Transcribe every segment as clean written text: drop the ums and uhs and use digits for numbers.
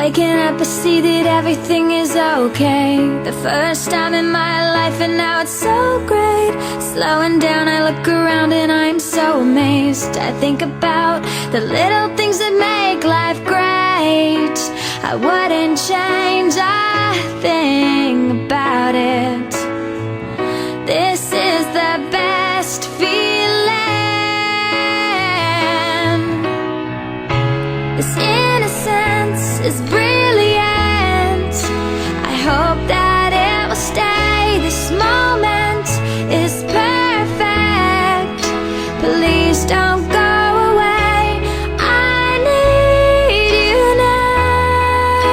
Waking up, I see that everything is okay. The first time in my life, and now it's so great. Slowing down, I look around and I'm so amazed. I think about the little things that make life great. I wouldn't change a thing about it. This is the best feeling. This innocence is brilliant. I hope that it will stay. This moment is perfect. Please don't go away. I need you now,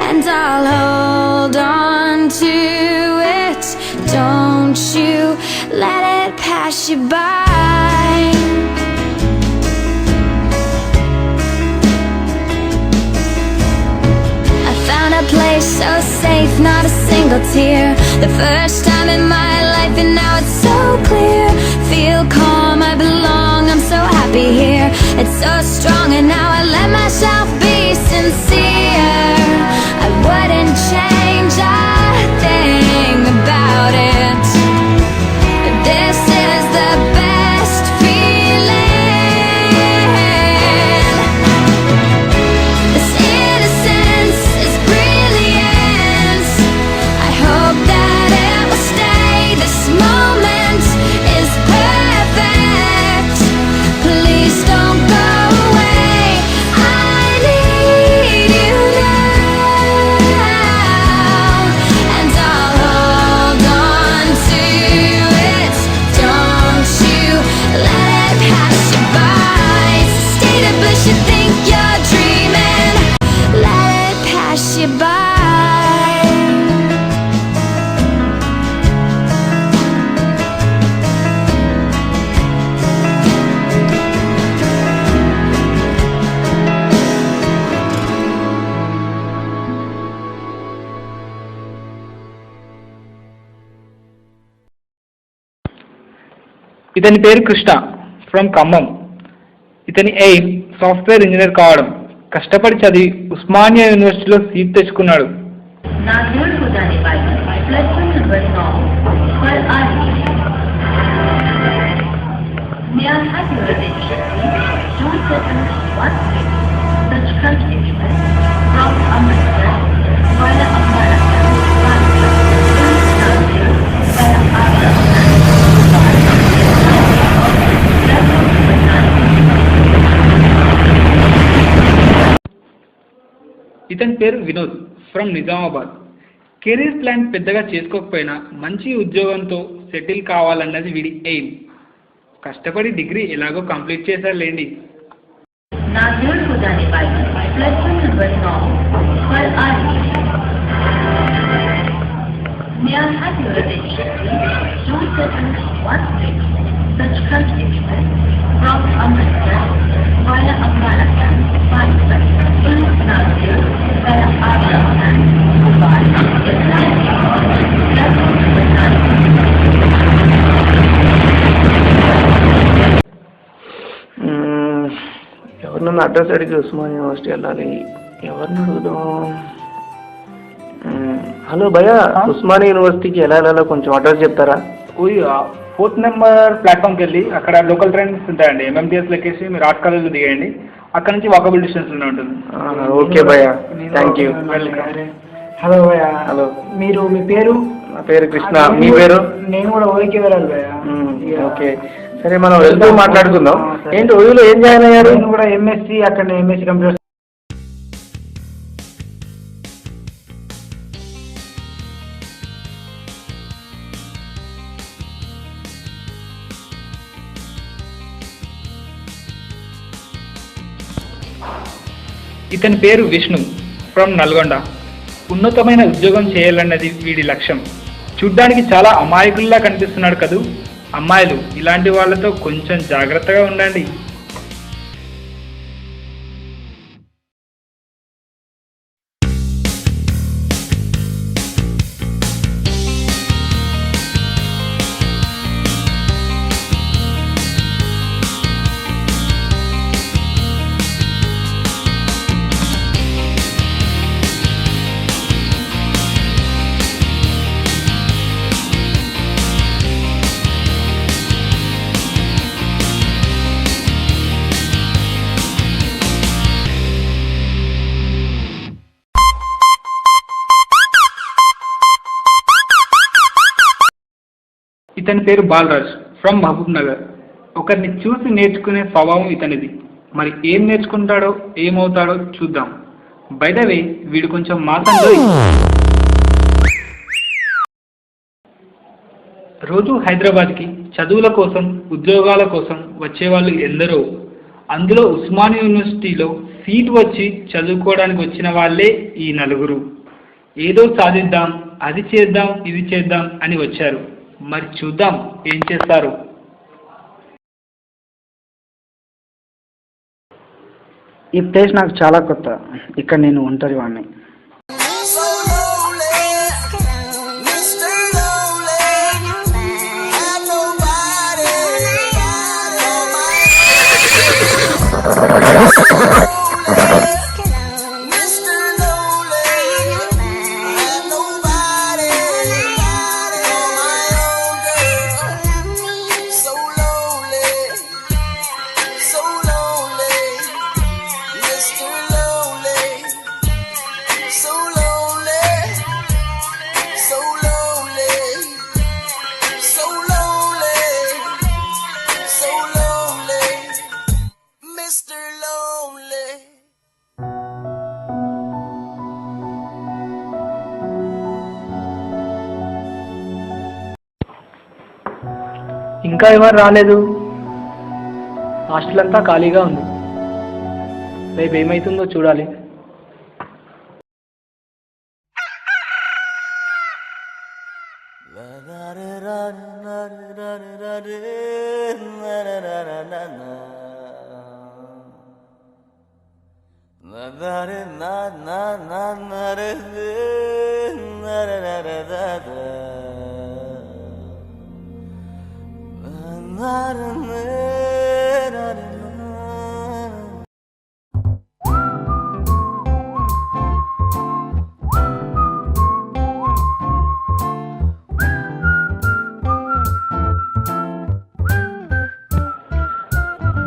and I'll hold on to it. Don't you let it pass you by. Place so safe, not a single tear. The first time in my life, and now it's so clear. Feel calm, I belong, I'm so happy here. It's so strong, and now I let myself be sincere. I wouldn't change a thing about it. This is the best feeling. This innocence is brilliant. I hope that it will stay. This moment is perfect. Please don't go away. I need you now, and I'll hold on to it. Don't you let it pass you by. It's a state of bliss, you think you're dreaming. Let it pass you by. ఇతని పేరు Krishna from Khammam. ఇతని aim software engineer కావడం. కష్టపడి చదివి ఉస్మానియా యూనివర్సిటీలో seat తెచ్చుకున్నాడు. नागौर को जाने वाली प्लेटफॉर्म नंबर 9 पर आ रही है. May I have your attention, please? Don't settle one thing. Sachkhand Express from Amritsar via Ambala ఇతని పేరు Vinod from Nizamabad. Career plan పెద్దగా చేసుకోకపోయినా మంచి ఉద్యోగంతో సెటిల్ కావాలన్నది వీడి ఎయిమ్. కష్టపడి డిగ్రీ ఎలాగో కంప్లీట్ చేశారులేండి. नागौर को जाने वाली प्लेटफॉर्म नंबर 9 पर आ रही है. May I have your attention, please? Don't settle one thing. Sachkhand Express from Amritsar via Ambala Nagpur via Agra and Bhopal. ఎవరినన్నా అడ్రస్ అడిగి ఉస్మానియా యూనివర్సిటీ వెళ్ళాలి. ఎవరిని అడుగుదాం? హలో భయ్యా, ఉస్మానియా యూనివర్సిటీకి ఎలా వెళ్ళాలో కొంచెం అడ్రస్ చెప్తారా? 4th నెంబర్ ప్లాట్ఫామ్కి వెళ్ళి అక్కడ లోకల్ ట్రైన్స్ ఉంటాయండి. ఎంఎంటీఎస్ లెక్కేసి మీరు ఆర్ట్ కాలేజ్లో దిగేయండి. అక్కడ నుంచి వాకబుల్ డిస్టెన్స్లోనే ఉంటుంది. ఓకే భయ్యా, థ్యాంక్ యూ. హలో భయ్యా. హలో, మీ పేరు? నా పేరు కృష్ణ. మీ పేరు? నేను కూడా ఓకే వెళ్ళాలి భయ్యా. ఓకే, సరే మనం వెళ్తూ మాట్లాడుకుందాం. ఏంటి ఓయూలో ఏం జాయిన్ అయ్యారు? నేను కూడా ఎంఎస్సి, అక్కడ ఎంఎస్సి కంప్యూటర్. ఇతని పేరు విష్ణు ఫ్రమ్ నల్గొండ. ఉన్నతమైన ఉద్యోగం చేయాలన్నది వీడి లక్ష్యం. చూడ్డానికి చాలా అమాయకుల్లా కనిపిస్తున్నాడు కదూ. అమ్మాయిలు ఇలాంటి వాళ్ళతో కొంచెం జాగ్రత్తగా ఉండండి. ఇతని పేరు బాలరాజ్ ఫ్రమ్ మహబూబ్ నగర్. ఒకరిని చూసి నేర్చుకునే స్వభావం ఇతనిది. మరి ఏం నేర్చుకుంటాడో ఏమవుతాడో చూద్దాం. బై ద వే వీడు కొంచెం మాసంలో రోజు హైదరాబాద్కి చదువుల కోసం ఉద్యోగాల కోసం వచ్చేవాళ్ళు ఎందరో. అందులో ఉస్మానియా యూనివర్సిటీలో సీట్ వచ్చి చదువుకోవడానికి వచ్చిన వాళ్ళే ఈ నలుగురు. ఏదో సాధిద్దాం, అది చేద్దాం, ఇది చేద్దాం అని వచ్చారు. మరి చూద్దాం ఏం చేస్తారు. ఈ ప్లేస్ నాకు చాలా కొత్త. ఇక్కడ నేను ఒంటరి వాడిని. ఇంకా ఎవరు రాలేదు. హాస్టల్ అంతా ఖాళీగా ఉంది. రేపు ఏమవుతుందో చూడాలి.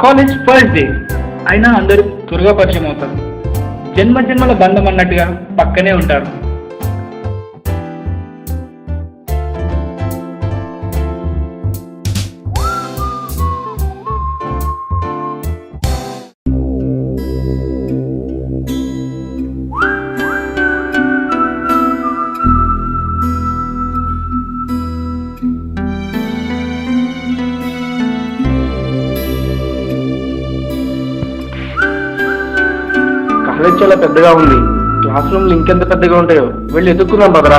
కాలేజ్ ఫస్ట్ డే అయినా అందరూ త్వరగా పరిచయం అవుతారు. జన్మ జన్మల బంధం అన్నట్టుగా పక్కనే ఉంటారు. కాలేజ్ చాలా పెద్దగా ఉంది. క్లాస్ రూమ్లు ఇంకెంత పెద్దగా ఉంటాయో. వెళ్ళి ఎదుర్కొందాం పదరా.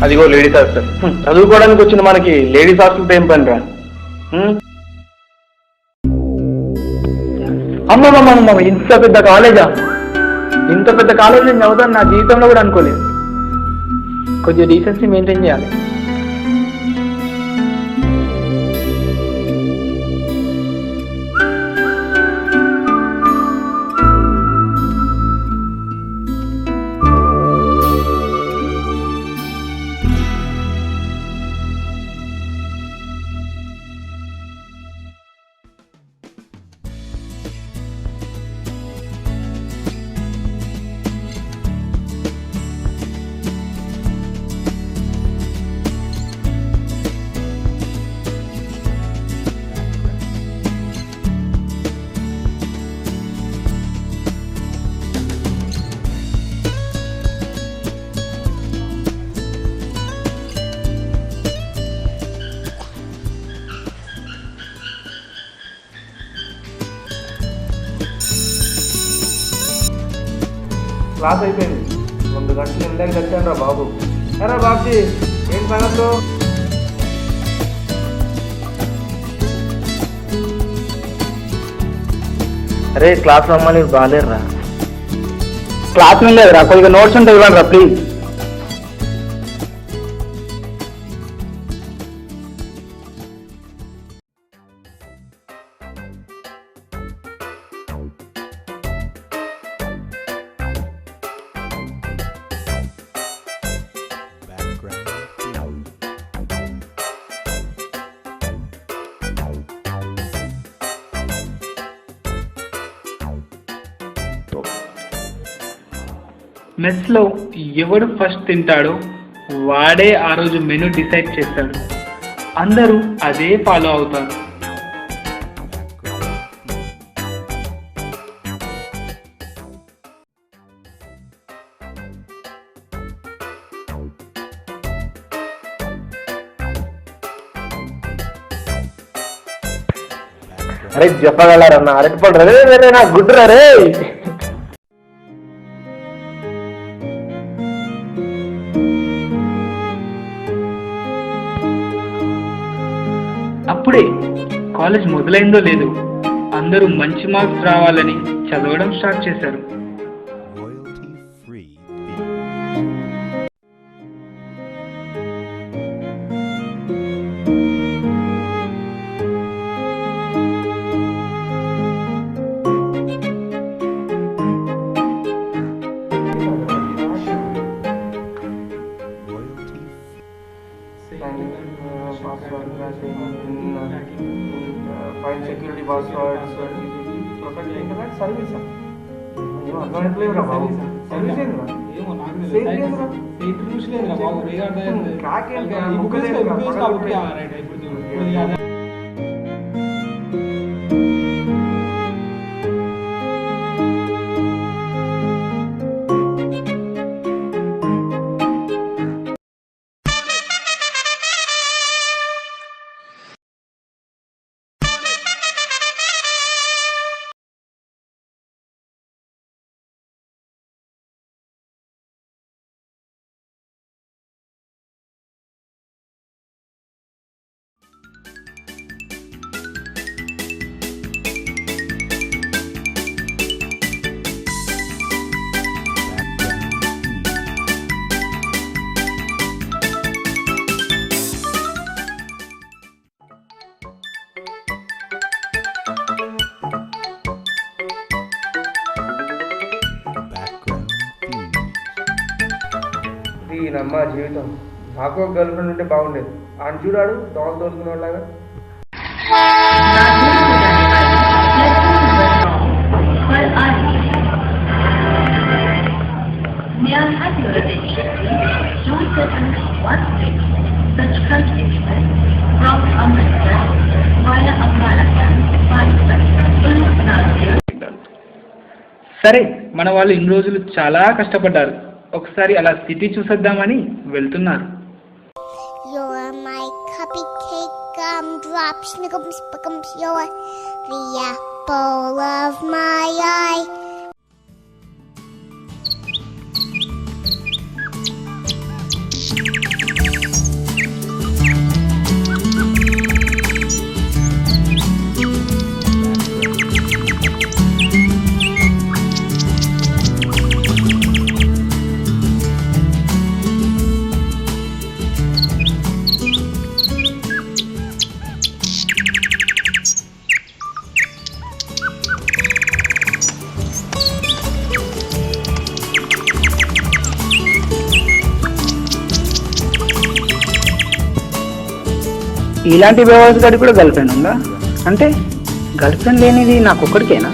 అదిగో లేడీస్ హాస్టల్. చదువుకోవడానికి వచ్చిన మనకి లేడీస్ హాస్టల్తో ఏం పనిరా? అమ్మమ్మ, ఇంత పెద్ద కాలేజా? ఇంత పెద్ద కాలేజ్ నేను చదువుతాను నా జీవితంలో కూడా అనుకోలేదు. కొద్దిగా డీసెన్సీ మెయింటైన్ చేయాలి. క్లాస్ అయిపోయింది. 2 గంటలు ఇందాక వచ్చాను రా బాబు. ఎరా బాబుజీ, ఏం సంగతులు? అరే క్లాస్ రమ్మని బాగాలేరురా. క్లాస్ మీద లేదురా, కొద్దిగా నోట్స్ ఉంటే ఇవ్వండి రా ప్లీజ్. మెస్లో ఎవడు ఫస్ట్ తింటాడో వాడే ఆ రోజు మెనూ డిసైడ్ చేస్తాడు. అందరూ అదే ఫాలో అవుతారు. అరే చెప్పగలరన్న అరటిపండు రే రే నా గుడ్డు రే. అప్పుడే కాలేజ్ మొదలైందో లేదు, అందరూ మంచి మార్క్స్ రావాలని చదవడం స్టార్ట్ చేశారు. royalty-free fine security passwords profile internet service అర్థమైనట్లేదురా బాబు. సర్వీస్ ఏంద్రా నమ్మ జీవితం. నాకు ఒక గర్ల్ ఫ్రెండ్ ఉంటే బాగుండేది. ఆయన చూడాడు దోమలు తోలుకునే వాళ్ళగా. సరే, మన వాళ్ళు ఇన్ని రోజులు చాలా కష్టపడ్డారు. ఒకసారి అలా సిటీ చూసేద్దామని వెళ్తున్నారు. You're my cupcake gumdrop, snickums, pickums, you're the apple of my eye. ఇలాంటి బేవాస్ గడి కూడా గర్ల్ ఫ్రెండ్ ఉందా? అంటే గర్ల్ ఫ్రెండ్ లేనిది నాకు ఒక్కడికేనా?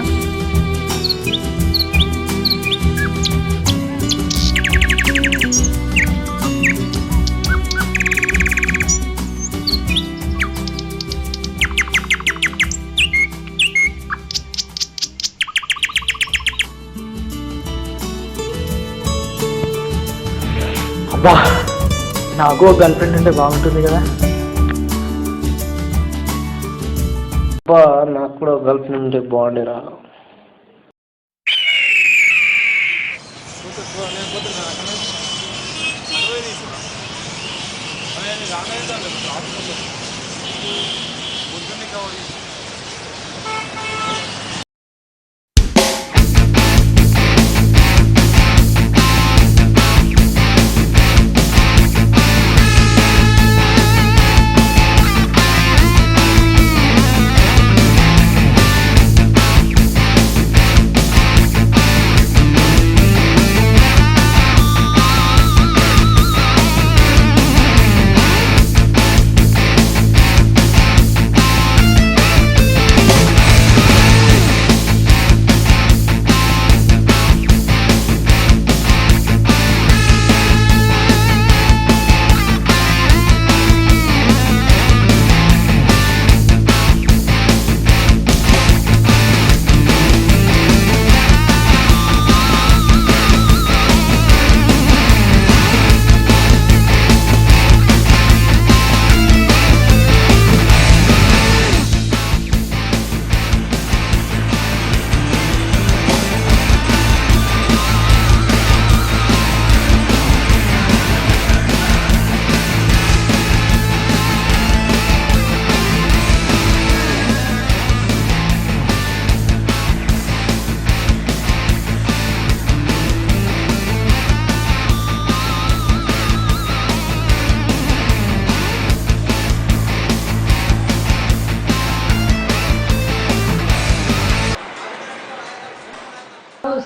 అబ్బా, నాకు గర్ల్ ఫ్రెండ్ ఉంటే బాగుంటుంది కదా. అబ్బా, నాకు కూడా గర్ల్ ఫ్రెండ్ ఉంటే బాగుండేరా.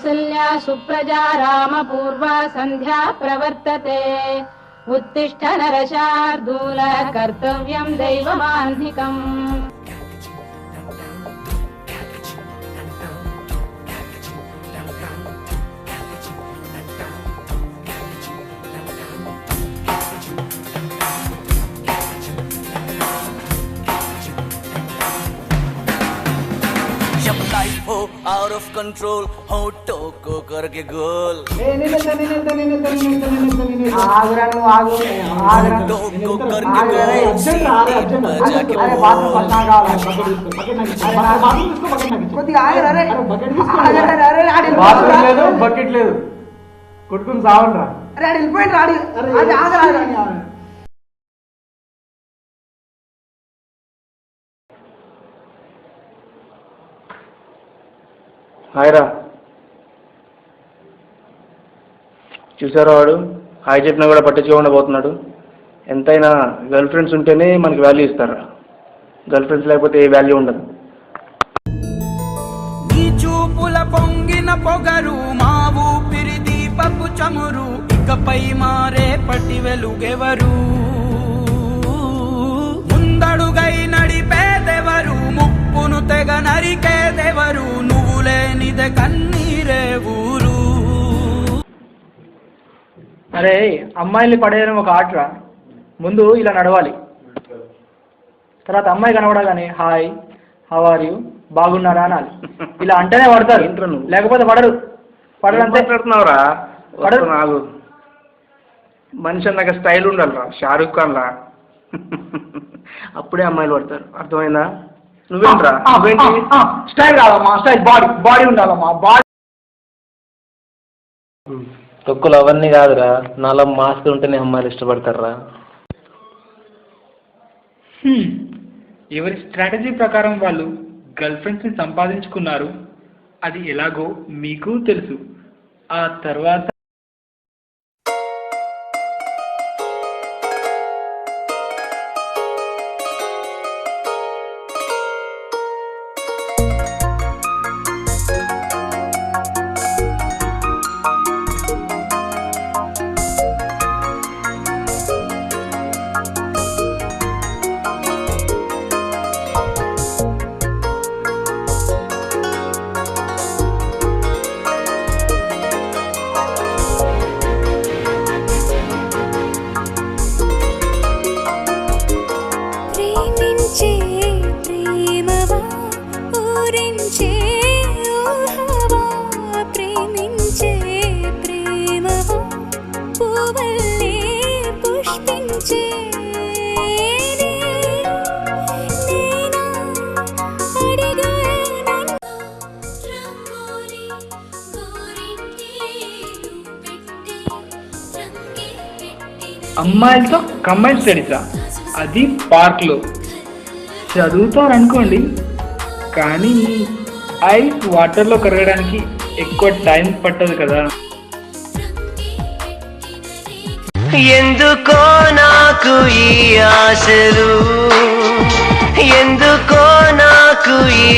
कौसल्या सुप्रजा रामपूर्वा सन्ध्या प्रवर्तते उत्तिष्ठ नरशार्दूल कर्तव्यं दैवमाह्निकम् जब लाइफ हो आउट ऑफ कंट्रोल हो टोको करके गोल टोको करके गोल जाके బాత్రూమ్ లేదు బకెట్ లేదు కొట్టుకుని సావండి హాయ్రా. చూసారా వాడు హాయ్ చెప్పినా కూడా పట్టించుకోకుండా పోతున్నాడు. ఎంతైనా గర్ల్ ఫ్రెండ్స్ ఉంటేనే మనకి వాల్యూ ఇస్తారా, గర్ల్ ఫ్రెండ్స్ లేకపోతే ఏ వాల్యూ ఉండదు. నీ చూపుల పొంగిన పొగరు మా ఊపిరి దీపపు చమురు ఇకపై మారే పటి వెలుగెవరు ముందడుగై నడిపేదెవరు ముప్పును తెగ నరికేదెవరు నువ్వు లేనిదే కన్నీరే ఊరు. అరే అమ్మాయిల్ని పడేయడం ఒక ఆటరా. ముందు ఇలా నడవాలి, తర్వాత అమ్మాయి కనబడగానే హాయ్ హౌ ఆర్ యూ బాగున్నారా అనాలి. ఇలా అంటేనే పడతారు, లేకపోతే పడరు. పడరంతే మాట్లాడుతున్నావురా, పడరు. మనిషి అన్నాక స్టైల్ ఉండాలిరా, షారూఖ్ ఖాన్ రా. అప్పుడే అమ్మాయిలు పడతారు, అర్థమైందా? నువ్వేంట్రా? స్టైల్ కాదమ్మా, స్టైల్ బాడీ ఉండాలమ్మా. బాడీ తొక్కులు అవన్నీ కాదురా, నాలో మాస్క్ ఉంటేనే అమ్మాయిలు ఇష్టపడతారా. ఎవరి స్ట్రాటజీ ప్రకారం వాళ్ళు గర్ల్ ఫ్రెండ్స్ని సంపాదించుకున్నారు. అది ఎలాగో మీకు తెలుసు. ఆ తర్వాత అమ్మాయిలతో కంబైన్ స్టడీసా? అది పార్క్లో చదువుతారనుకోండి, కానీ ఐస్ వాటర్లో కరగడానికి ఎక్కువ టైం పట్టదు కదా. ఎందుకో నాకు ఈ ఆశలు, ఎందుకో నాకు ఈ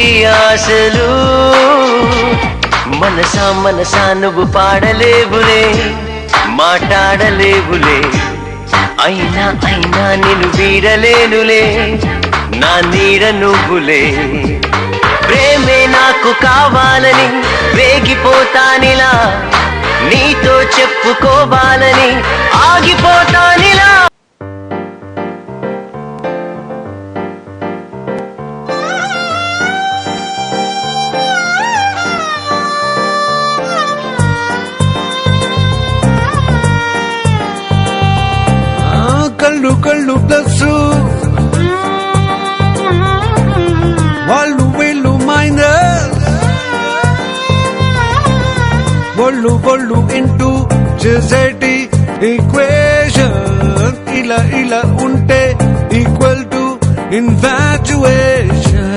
ఆశలు, మనసా మనసా నువ్వు పాడలేవులే, మాట్లాడలేవులే, అయినా అయినా నిన్ను వీడలేనులే, నా నీడ నువ్వులే. ప్రేమే నాకు కావాలని వేగిపోతానిలా, నీతో చెప్పుకోవాలని ఆగిపోతానిలా. కళ్ళు కళ్ళు ప్లస్ వాళ్ళు వీళ్ళు మైనస్, ఒళ్ళు ఒళ్ళు ఇంటూ చేసేటి ఈక్వేషన్, ఇలా ఇలా ఉంటే ఈక్వల్ టు ఇన్ఫాచ్యుయేషన్.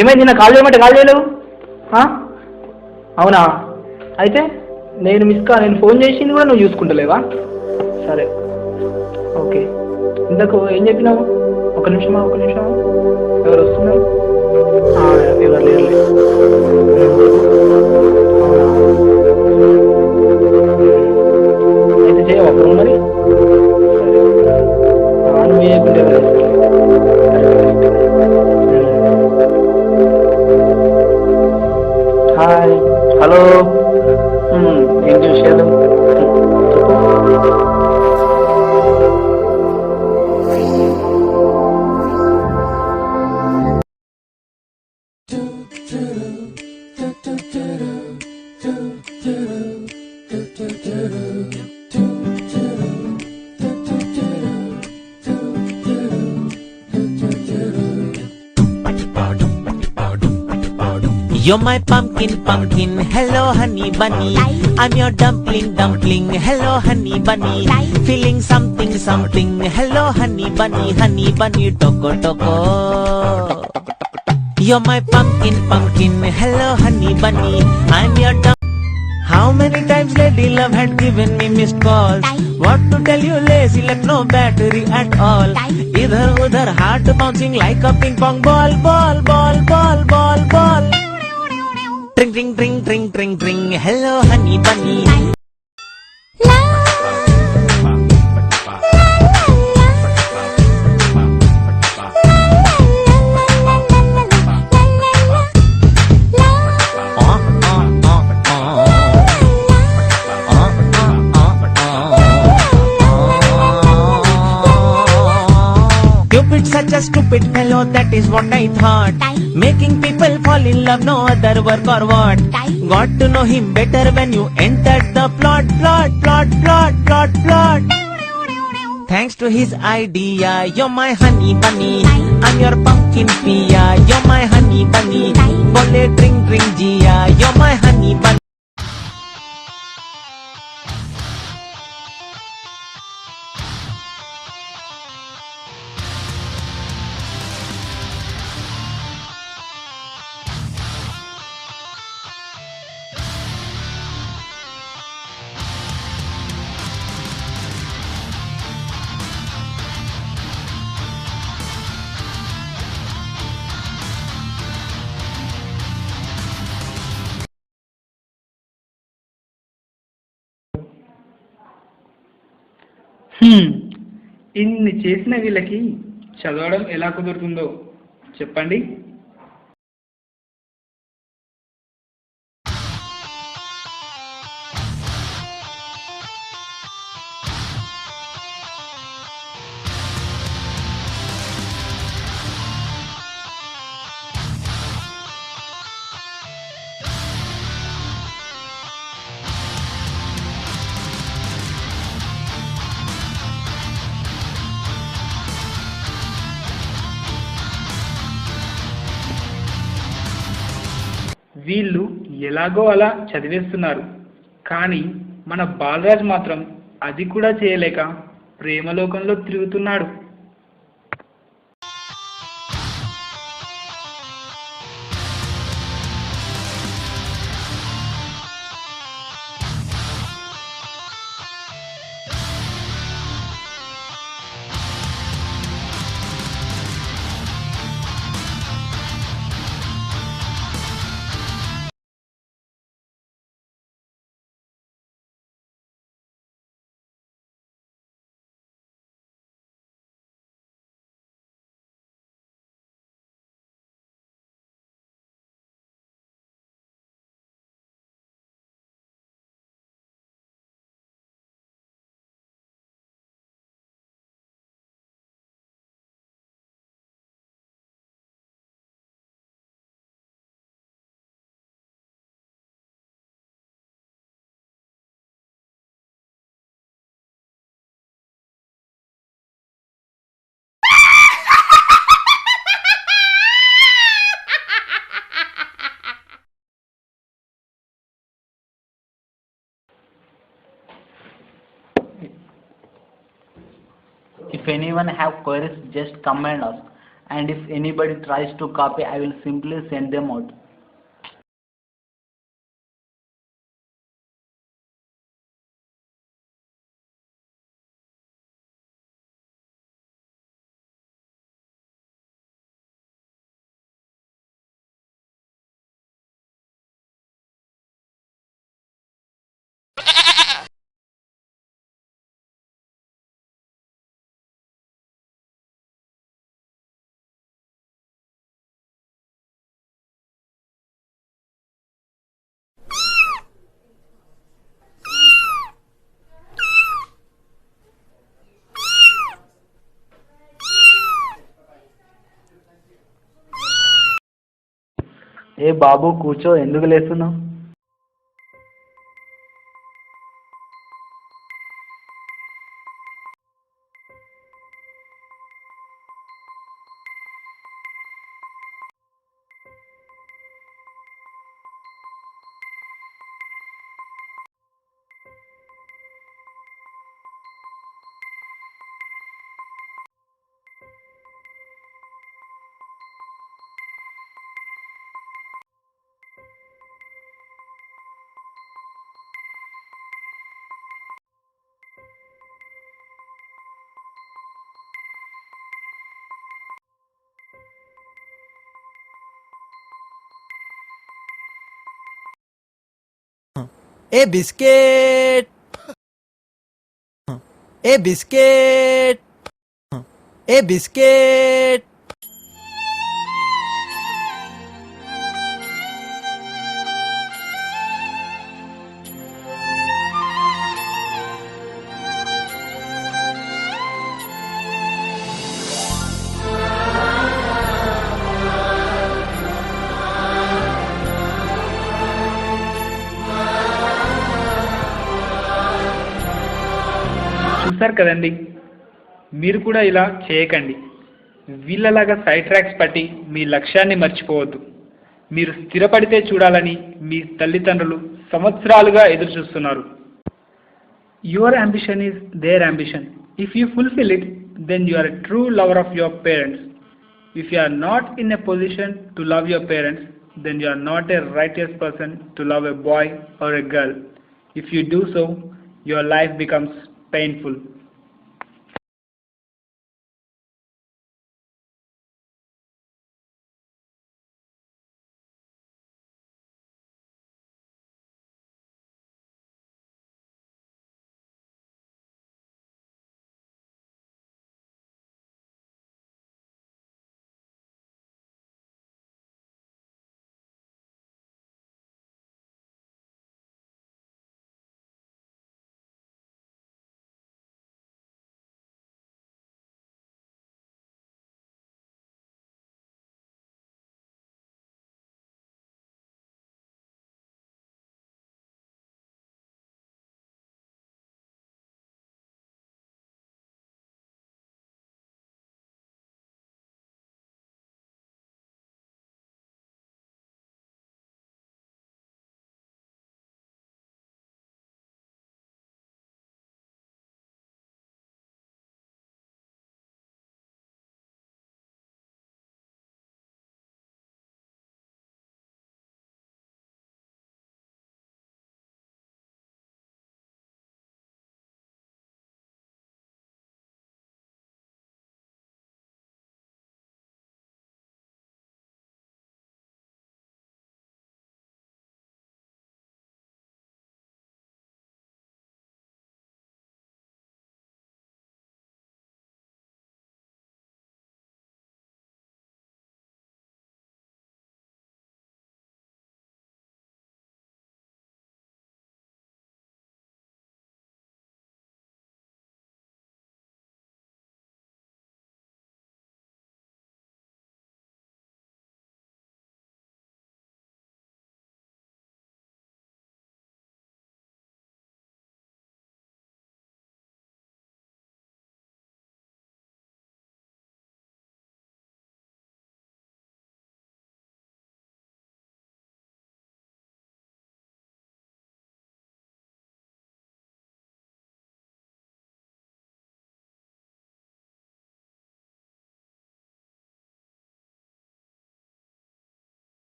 ఏమైంది? నా కాల్ చేయమంటే కాల్ చేయలేవు? అవునా? అయితే నేను ఫోన్ చేసింది కూడా నువ్వు చూసుకుంటలేవా? సరే ఓకే. ఇంతకు ఏం చెప్పినావు? ఒక నిమిషమా. ఎవరు వస్తున్నారు? ఎవరు లేరు. అయితే చేయవా ఫోన్ మరి? నువ్వు చేయకుంటే ఎవరు చేస్తారు? హాయ్, హలో, ఏంటి విషయాలు చెప్పు. You're my pumpkin, hello honey bunny. I'm your dumpling, hello honey bunny. Feeling something, hello honey bunny, toko. You're my pumpkin, hello honey bunny. I'm your How many times lady love had given me missed calls? What to tell you, lazy left no battery at all. Idhar udhar heart bouncing like a ping pong ball. Ring, hello honey bunny. Cupid, such a stupid fellow, that is what I thought. Making people fall in love, no other work or what. Got to know him better when you entered the plot. Thanks to his idea, you're my honey bunny. I'm your pumpkin pia, you're my honey bunny. Bole drink Gia, you're my honey bunny. ఇన్ని చేసిన వీళ్ళకి చదవడం ఎలా కుదురుతుందో చెప్పండి. వీళ్ళు ఎలాగో అలా చదివేస్తున్నారు, కానీ మన బాలరాజ్ మాత్రం అది కూడా చేయలేక ప్రేమలోకంలో తిరుగుతున్నాడు. If anyone have queries, just comment us, and if anybody tries to copy, I will simply send them out. ఏ బాబు కూర్చో, ఎందుకు లేస్తున్నావు? ए बिस्किट, ए बिस्किट, ए बिस्किट. చూసారు కదండి, మీరు కూడా ఇలా చేయకండి. వీళ్ళలాగా సైడ్ ట్రాక్స్ పట్టి మీ లక్ష్యాన్ని మర్చిపోవద్దు. మీరు స్థిరపడితే చూడాలని మీ తల్లిదండ్రులు సంవత్సరాలుగా ఎదురు చూస్తున్నారు. Your ambition is their ambition. If you fulfil it, then you are a true lover of your parents. If you are not in a position to love your parents, then you are not a righteous person to love a boy or a girl. If you do so, your life becomes painful.